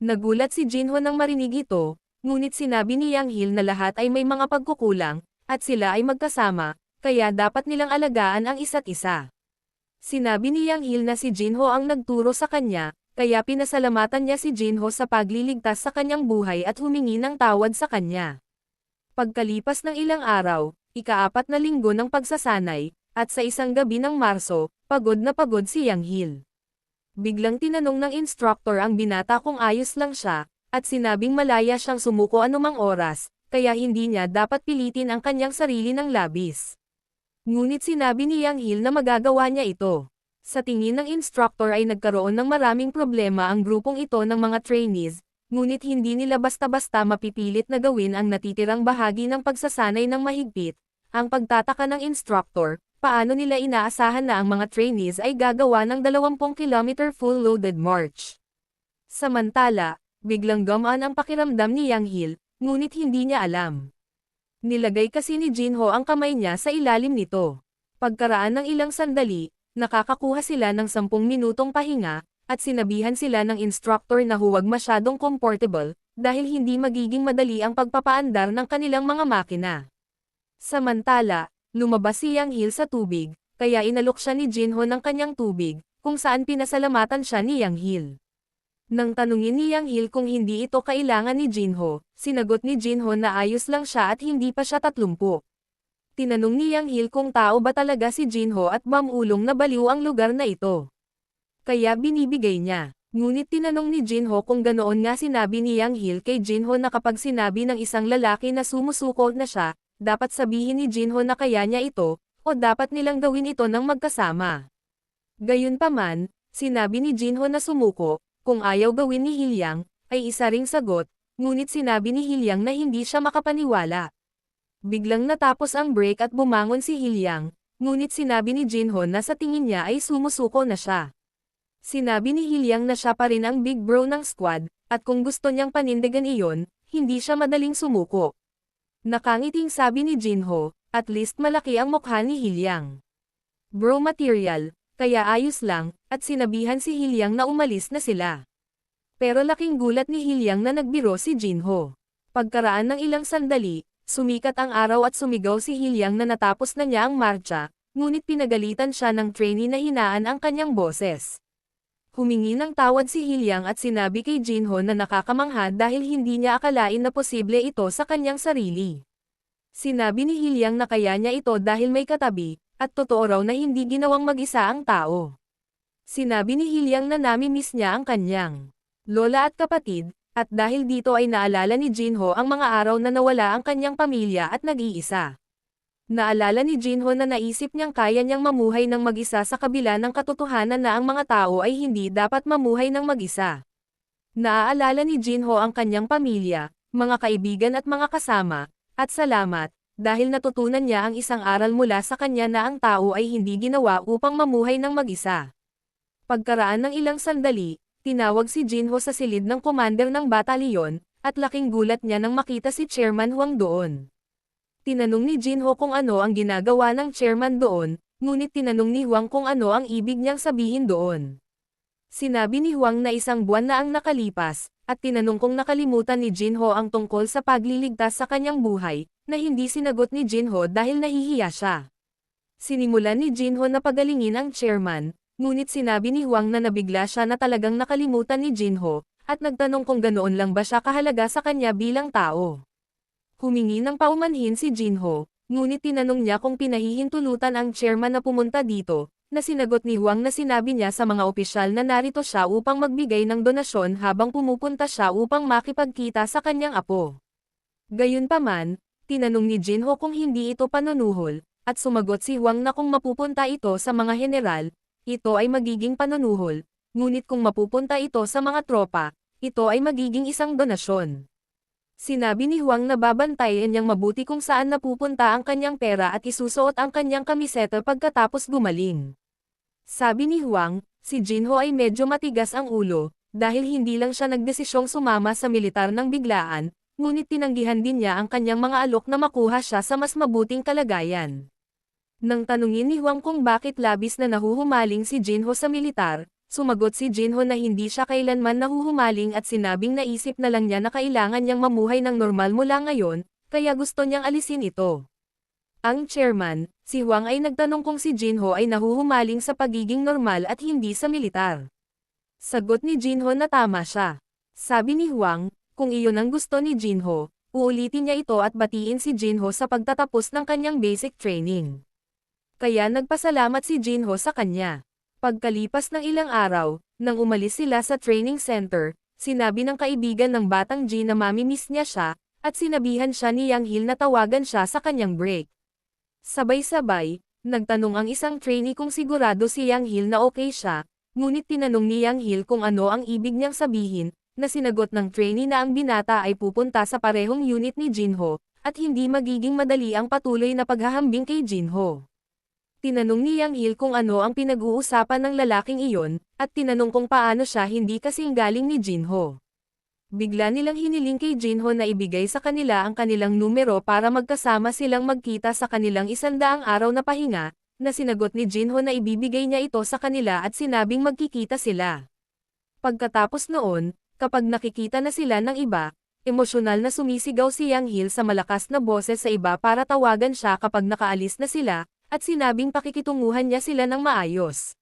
Nagulat si Jinho nang marinig ito, ngunit sinabi ni Yang Hil na lahat ay may mga pagkukulang, at sila ay magkasama, kaya dapat nilang alagaan ang isa't isa. Sinabi ni Yang Hil na si Jinho ang nagturo sa kanya, kaya pinasalamatan niya si Jinho sa pagliligtas sa kanyang buhay at humingi ng tawad sa kanya. Pagkalipas ng ilang araw, ika-4 na linggo ng pagsasanay, at sa isang gabi ng Marso, pagod na pagod si Yang Hil. Biglang tinanong ng instructor ang binata kung ayos lang siya, at sinabing malaya siyang sumuko anumang oras, kaya hindi niya dapat pilitin ang kanyang sarili ng labis. Ngunit sinabi ni Yang Hil na magagawa niya ito. Sa tingin ng instructor ay nagkaroon ng maraming problema ang grupong ito ng mga trainees, ngunit hindi nila basta-basta mapipilit na gawin ang natitirang bahagi ng pagsasanay ng mahigpit. Ang pagtataka ng instructor, paano nila inaasahan na ang mga trainees ay gagawa ng 20 km full-loaded march. Samantala, biglang gumaan ang pakiramdam ni Yang Hil, ngunit hindi niya alam. Nilagay kasi ni Jinho ang kamay niya sa ilalim nito. Pagkaraan ng ilang sandali, nakakakuha sila ng 10 minutong pahinga, at sinabihan sila ng instructor na huwag masyadong comfortable, dahil hindi magiging madali ang pagpapaandar ng kanilang mga makina. Samantala, lumabas si Yang Hil sa tubig, kaya inalok siya ni Jinho ng kanyang tubig, kung saan pinasalamatan siya ni Yang Hil. Nang tanungin ni Yang Hil kung hindi ito kailangan ni Jinho, sinagot ni Jinho na ayos lang siya at hindi pa siya 30. Tinanong ni Yang Hil kung tao ba talaga si Jinho at mamulong na baliw ang lugar na ito. Kaya binibigay niya. Ngunit tinanong ni Jinho kung ganoon nga sinabi ni Yang Hil kay Jinho na kapag sinabi ng isang lalaki na sumusuko na siya, dapat sabihin ni Jinho na kaya niya ito, o dapat nilang gawin ito ng magkasama. Gayunpaman, sinabi ni Jinho na sumuko, kung ayaw gawin ni Hilyang, ay isa ring sagot, ngunit sinabi ni Hilyang na hindi siya makapaniwala. Biglang natapos ang break at bumangon si Hilyang, ngunit sinabi ni Jinho na sa tingin niya ay sumusuko na siya. Sinabi ni Hilyang na siya pa rin ang big bro ng squad, at kung gusto niyang panindigan iyon, hindi siya madaling sumuko. Nakangiting sabi ni Jinho, at least malaki ang mukha ni Hilyang. Bro material, kaya ayos lang, at sinabihan si Hilyang na umalis na sila. Pero laking gulat ni Hilyang na nagbiro si Jinho. Pagkaraan ng ilang sandali, sumikat ang araw at sumigaw si Hilyang na natapos na niya ang marcha, ngunit pinagalitan siya ng trainee na hinaan ang kanyang boses. Humingi ng tawad si Hilyang at sinabi kay Jinho na nakakamangha dahil hindi niya akalain na posible ito sa kanyang sarili. Sinabi ni Hilyang na kaya niya ito dahil may katabi, at totoo raw na hindi ginawang mag-isa ang tao. Sinabi ni Hilyang na nami-miss niya ang kanyang lola at kapatid, at dahil dito ay naalala ni Jinho ang mga araw na nawala ang kanyang pamilya at nag-iisa. Naalala ni Jinho na naisip niyang kaya niyang mamuhay ng mag-isa sa kabila ng katotohanan na ang mga tao ay hindi dapat mamuhay ng mag-isa. Naaalala ni Jinho ang kanyang pamilya, mga kaibigan at mga kasama, at salamat, dahil natutunan niya ang isang aral mula sa kanya na ang tao ay hindi ginawa upang mamuhay ng mag-isa. Pagkaraan ng ilang sandali, tinawag si Jinho sa silid ng commander ng batalyon, at laking gulat niya nang makita si Chairman Huang doon. Tinanong ni Jinho kung ano ang ginagawa ng chairman doon, ngunit tinanong ni Huang kung ano ang ibig niyang sabihin doon. Sinabi ni Huang na isang buwan na ang nakalipas, at tinanong kung nakalimutan ni Jinho ang tungkol sa pagliligtas sa kanyang buhay, na hindi sinagot ni Jinho dahil nahihiya siya. Sinimulan ni Jinho na pagalingin ang chairman, ngunit sinabi ni Huang na nabigla siya na talagang nakalimutan ni Jinho, at nagtanong kung ganoon lang ba siya kahalaga sa kanya bilang tao. Humingi ng paumanhin si Jinho, ngunit tinanong niya kung pinahihintulutan ang chairman na pumunta dito, na sinagot ni Huang na sinabi niya sa mga opisyal na narito siya upang magbigay ng donasyon habang pumupunta siya upang makipagkita sa kanyang apo. Gayunpaman, tinanong ni Jinho kung hindi ito panunuhol, at sumagot si Huang na kung mapupunta ito sa mga general, ito ay magiging panunuhol, ngunit kung mapupunta ito sa mga tropa, ito ay magiging isang donasyon. Sinabi ni Huang na babantayan niyang mabuti kung saan napupunta ang kanyang pera at isusuot ang kanyang kamiseta pagkatapos gumaling. Sabi ni Huang, si Jinho ay medyo matigas ang ulo, dahil hindi lang siya nagdesisyong sumama sa militar ng biglaan, ngunit tinanggihan din niya ang kanyang mga alok na makuha siya sa mas mabuting kalagayan. Nang tanungin ni Huang kung bakit labis na nahuhumaling si Jinho sa militar, Sumagot si Jinho na hindi siya kailanman nahuhumaling at sinabing naisip na lang niya na kailangan niyang mamuhay ng normal mula ngayon, kaya gusto niyang alisin ito. Ang chairman, si Huang ay nagtanong kung si Jinho ay nahuhumaling sa pagiging normal at hindi sa militar. Sagot ni Jinho na tama siya. Sabi ni Huang, kung iyon ang gusto ni Jinho, uulitin niya ito at batiin si Jinho sa pagtatapos ng kanyang basic training. Kaya nagpasalamat si Jinho sa kanya. Pagkalipas ng ilang araw, nang umalis sila sa training center, sinabi ng kaibigan ng batang G na mamimiss niya siya, at sinabihan siya ni Yang Hil na tawagan siya sa kanyang break. Sabay-sabay, nagtanong ang isang trainee kung sigurado si Yang Hil na okay siya, ngunit tinanong ni Yang Hil kung ano ang ibig niyang sabihin, na sinagot ng trainee na ang binata ay pupunta sa parehong unit ni Jinho, at hindi magiging madali ang patuloy na paghahambing kay Jinho. Tinanong ni Yang Hil kung ano ang pinag-uusapan ng lalaking iyon, at tinanong kung paano siya hindi kasing galing ni Jinho. Bigla nilang hiniling kay Jinho na ibigay sa kanila ang kanilang numero para magkasama silang magkita sa kanilang 100 araw na pahinga, na sinagot ni Jinho na ibibigay niya ito sa kanila at sinabing magkikita sila. Pagkatapos noon, kapag nakikita na sila ng iba, emosyonal na sumisigaw si Yang Hil sa malakas na boses sa iba para tawagan siya kapag nakaalis na sila, at sinabing pakikitunguhan niya sila ng maayos.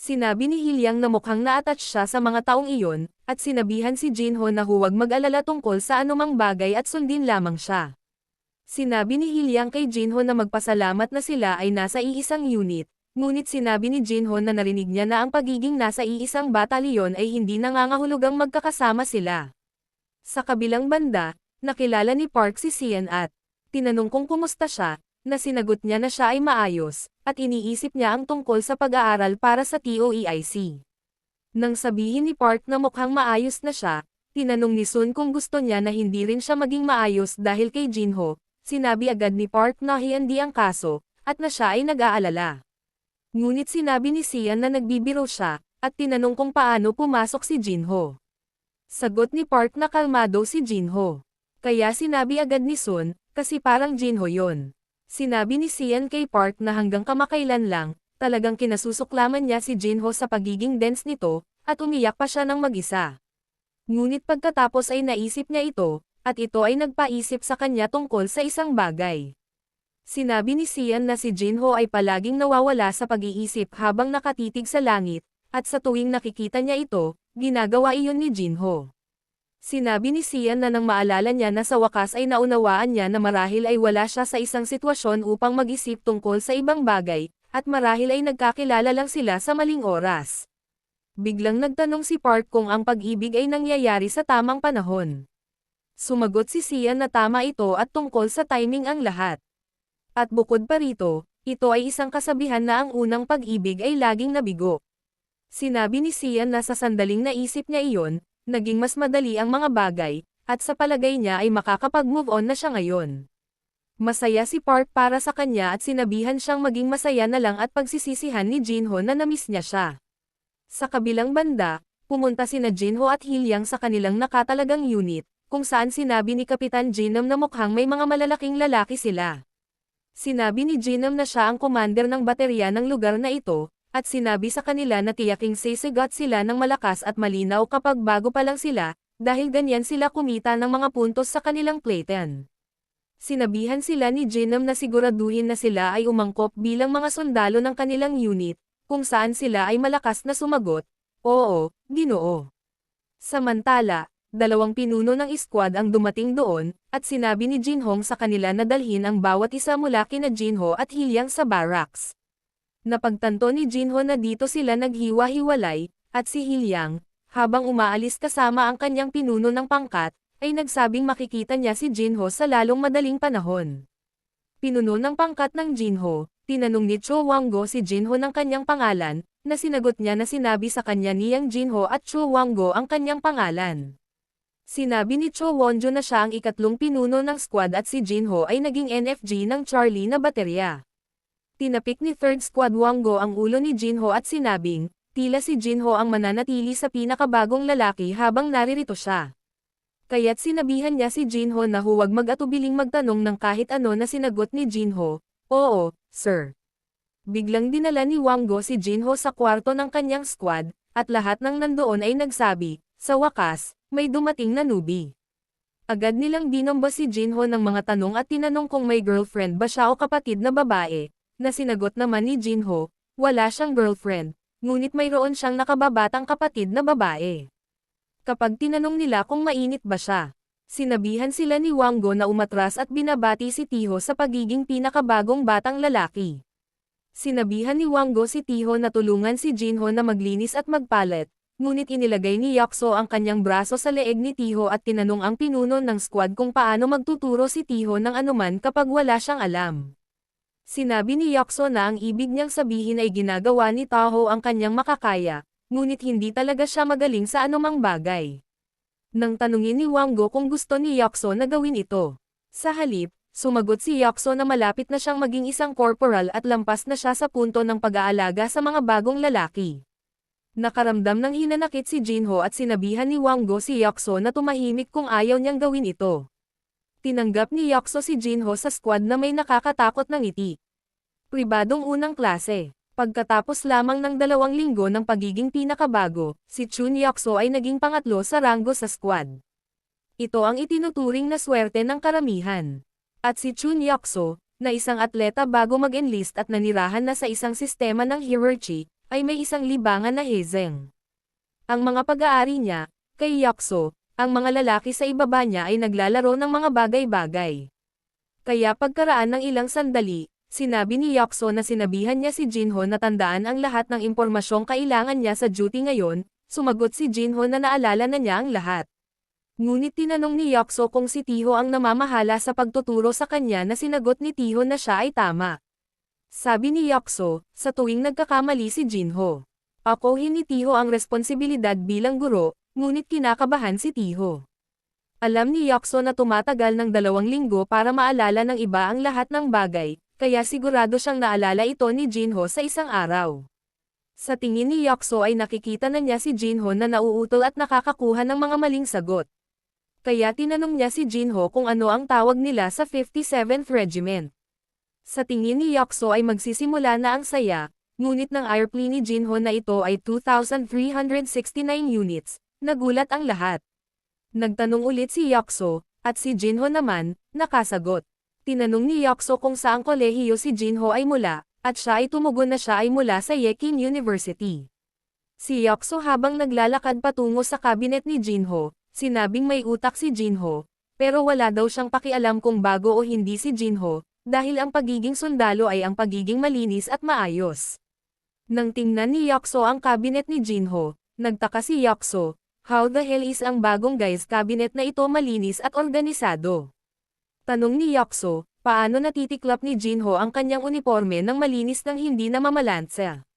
Sinabi ni Hilyang na mukhang na-attach siya sa mga taong iyon, at sinabihan si Jinho na huwag mag-alala tungkol sa anumang bagay at sundin lamang siya. Sinabi ni Hilyang kay Jinho na magpasalamat na sila ay nasa iisang unit, ngunit sinabi ni Jinho na narinig niya na ang pagiging nasa iisang batalyon ay hindi nangangahulugang magkakasama sila. Sa kabilang banda, nakilala ni Park si Sian at tinanong kung kumusta siya, na sinagot niya na siya ay maayos, at iniisip niya ang tungkol sa pag-aaral para sa TOEIC. Nang sabihin ni Park na mukhang maayos na siya, tinanong ni Sun kung gusto niya na hindi rin siya maging maayos dahil kay Jinho, sinabi agad ni Park na hindi ang kaso, at na siya ay nag-aalala. Ngunit sinabi ni Sian na nagbibiro siya, at tinanong kung paano pumasok si Jinho. Sagot ni Park na kalmado si Jinho. Kaya sinabi agad ni Sun, kasi parang Jinho yon. Sinabi ni Sian kay Park na hanggang kamakailan lang, talagang kinasusuklaman niya si Jinho sa pagiging dense nito, at umiyak pa siya ng mag-isa. Ngunit pagkatapos ay naisip niya ito, at ito ay nagpaisip sa kanya tungkol sa isang bagay. Sinabi ni Sian na si Jinho ay palaging nawawala sa pag-iisip habang nakatitig sa langit, at sa tuwing nakikita niya ito, ginagawa iyon ni Jinho. Sinabi ni Sian na nang maalala niya na sa wakas ay naunawaan niya na marahil ay wala siya sa isang sitwasyon upang mag-isip tungkol sa ibang bagay, at marahil ay nagkakilala lang sila sa maling oras. Biglang nagtanong si Park kung ang pag-ibig ay nangyayari sa tamang panahon. Sumagot si Sian na tama ito at tungkol sa timing ang lahat. At bukod pa rito, ito ay isang kasabihan na ang unang pag-ibig ay laging nabigo. Sinabi ni Sian na sa sandaling naisip niya iyon, naging mas madali ang mga bagay, at sa palagay niya ay makakapag-move on na siya ngayon. Masaya si Park para sa kanya at sinabihan siyang maging masaya na lang at pagsisisihan ni Jinho na namiss niya siya. Sa kabilang banda, pumunta sina Jinho at Hilyang sa kanilang nakatalagang unit, kung saan sinabi ni Kapitan Jinom na mukhang may mga malalaking lalaki sila. Sinabi ni Jinom na siya ang commander ng baterya ng lugar na ito, at sinabi sa kanila na tiyaking sisigat sila ng malakas at malinaw kapag bago pa lang sila, dahil ganyan sila kumita ng mga puntos sa kanilang platen. Sinabihan sila ni Jinom na siguraduhin na sila ay umangkop bilang mga sundalo ng kanilang unit, kung saan sila ay malakas na sumagot, "Oo, Ginoo." Samantala, dalawang pinuno ng squad ang dumating doon, at sinabi ni Jinhong sa kanila na dalhin ang bawat isa mula kina Jinho at Hilyang sa barracks. Napagtanto ni Jinho na dito sila naghiwa-hiwalay, at si Hilyang, habang umaalis kasama ang kanyang pinuno ng pangkat, ay nagsabing makikita niya si Jinho sa lalong madaling panahon. Pinuno ng pangkat ng Jinho, tinanong ni Cho Wanggo si Jinho ng kanyang pangalan, na sinagot niya na sinabi sa kanya ni Yang Jinho at Cho Wanggo ang kanyang pangalan. Sinabi ni Cho Wonjo na siya ang ikatlong pinuno ng squad at si Jinho ay naging NFG ng Charlie na baterya. Tinapik ni 3rd Squad Wanggo ang ulo ni Jinho at sinabing, tila si Jinho ang mananatili sa pinakabagong lalaki habang naririto siya. Kaya't sinabihan niya si Jinho na huwag mag-atubiling magtanong ng kahit ano na sinagot ni Jinho, "Oo, sir." Biglang dinala ni Wanggo si Jinho sa kwarto ng kanyang squad, at lahat ng nandoon ay nagsabi, sa wakas, may dumating na newbie. Agad nilang binomba si Jinho ng mga tanong at tinanong kung may girlfriend ba siya o kapatid na babae, na sinagot naman ni Jinho, wala siyang girlfriend, ngunit mayroon siyang nakababatang kapatid na babae. Kapag tinanong nila kung mainit ba siya, sinabihan sila ni Wanggo na umatras at binabati si Tiho sa pagiging pinakabagong batang lalaki. Sinabihan ni Wanggo si Tiho na tulungan si Jinho na maglinis at magpalit, ngunit inilagay ni Yakso ang kanyang braso sa leeg ni Tiho at tinanong ang pinuno ng squad kung paano magtuturo si Tiho ng anuman kapag wala siyang alam. Sinabi ni Yakso na ang ibig niyang sabihin ay ginagawa ni Taho ang kanyang makakaya, ngunit hindi talaga siya magaling sa anumang bagay. Nang tanungin ni Wanggo kung gusto ni Yakso na gawin ito. Sa halip, sumagot si Yakso na malapit na siyang maging isang corporal at lampas na siya sa punto ng pag-aalaga sa mga bagong lalaki. Nakaramdam ng hinanakit si Jinho at sinabihan ni Wanggo si Yakso na tumahimik kung ayaw niyang gawin ito. Tinanggap ni Yakso si Jinho sa squad na may nakakatakot na ngiti. Pribadong unang klase. Pagkatapos lamang ng 2 linggo ng pagiging pinakabago, si Chun Yakso ay naging pangatlo sa ranggo sa squad. Ito ang itinuturing na swerte ng karamihan. At si Chun Yakso, na isang atleta bago mag-enlist at nanirahan na sa isang sistema ng hierarchy, ay may isang libangan na Hezeng. Ang mga pag-aari niya, kay Yakso, ang mga lalaki sa ibaba niya ay naglalaro ng mga bagay-bagay. Kaya pagkaraan ng ilang sandali, sinabi ni Yakso na sinabihan niya si Jinho na tandaan ang lahat ng impormasyong kailangan niya sa duty ngayon, sumagot si Jinho na naalala na niya ang lahat. Ngunit tinanong ni Yakso kung si Tiho ang namamahala sa pagtuturo sa kanya na sinagot ni Tiho na siya ay tama. Sabi ni Yakso, sa tuwing nagkakamali si Jinho. Akuhin ni Tiho ang responsibilidad bilang guro, ngunit kinakabahan si Tiho. Alam ni Yakso na tumatagal ng 2 linggo para maalala ng iba ang lahat ng bagay, kaya sigurado siyang naalala ito ni Jinho sa isang araw. Sa tingin ni Yakso ay nakikita na niya si Jinho na nauutol at nakakakuha ng mga maling sagot. Kaya tinanong niya si Jinho kung ano ang tawag nila sa 57th Regiment. Sa tingin ni Yakso ay magsisimula na ang saya, ngunit ng airplane ni Jinho na ito ay 2,369 units, nagulat ang lahat. Nagtanong ulit si Yakso, at si Jinho naman, nakasagot. Tinanong ni Yakso kung saang kolehiyo si Jinho ay mula, at siya ay tumugon na siya ay mula sa Yekin University. Si Yakso habang naglalakad patungo sa kabinet ni Jinho, sinabing may utak si Jinho, pero wala daw siyang pakialam kung bago o hindi si Jinho, dahil ang pagiging sundalo ay ang pagiging malinis at maayos. Nang tingnan ni Yakso ang kabinet ni Jinho, nagtaka si Yakso, how the hell is ang bagong guy's cabinet na ito malinis at organisado? Tanong ni Yakso, paano natitiklap ni Jinho ang kanyang uniforme ng malinis nang hindi na mamalansa?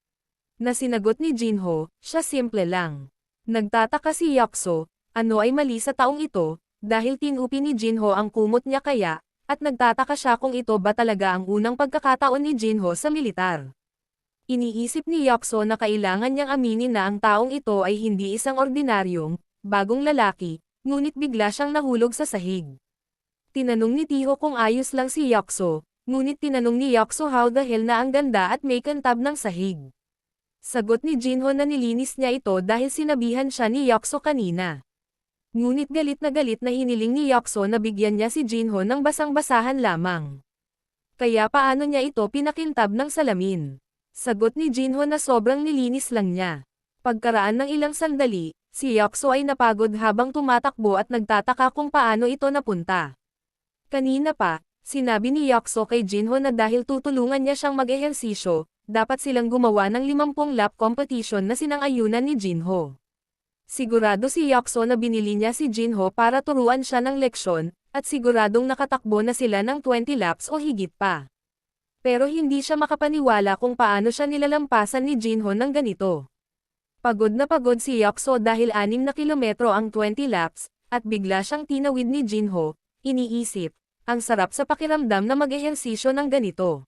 Na sinagot ni Jinho, siya simple lang. Nagtataka si Yakso, ano ay mali sa taong ito, dahil tinupi ni Jinho ang kumot niya kaya, at nagtataka siya kung ito ba talaga ang unang pagkakataon ni Jinho sa militar. Iniisip ni Yakso na kailangan niyang aminin na ang taong ito ay hindi isang ordinaryong, bagong lalaki, ngunit bigla siyang nahulog sa sahig. Tinanong ni Tiho kung ayos lang si Yakso, ngunit tinanong ni Yakso how the hell na ang ganda at may kantab ng sahig. Sagot ni Jinho na nilinis niya ito dahil sinabihan siya ni Yakso kanina. Ngunit galit na hiniling ni Yakso na bigyan niya si Jinho ng basang-basahan lamang. Kaya paano niya ito pinakintab ng salamin? Sagot ni Jinho na sobrang nilinis lang niya. Pagkaraan ng ilang sandali, si Yakso ay napagod habang tumatakbo at nagtataka kung paano ito napunta. Kanina pa, sinabi ni Yakso kay Jinho na dahil tutulungan niya siyang mag-ehersisyo, dapat silang gumawa ng 50 lap competition na sinang-ayunan ni Jinho. Sigurado si Yakso na binili niya si Jinho para turuan siya ng leksyon, at siguradong nakatakbo na sila ng 20 laps o higit pa. Pero hindi siya makapaniwala kung paano siya nilalampasan ni Jinho ng ganito. Pagod na pagod si Yakso dahil 6 na kilometro ang 20 laps, at bigla siyang tinawid ni Jinho, iniisip, ang sarap sa pakiramdam na mag-ehersisyo ng ganito.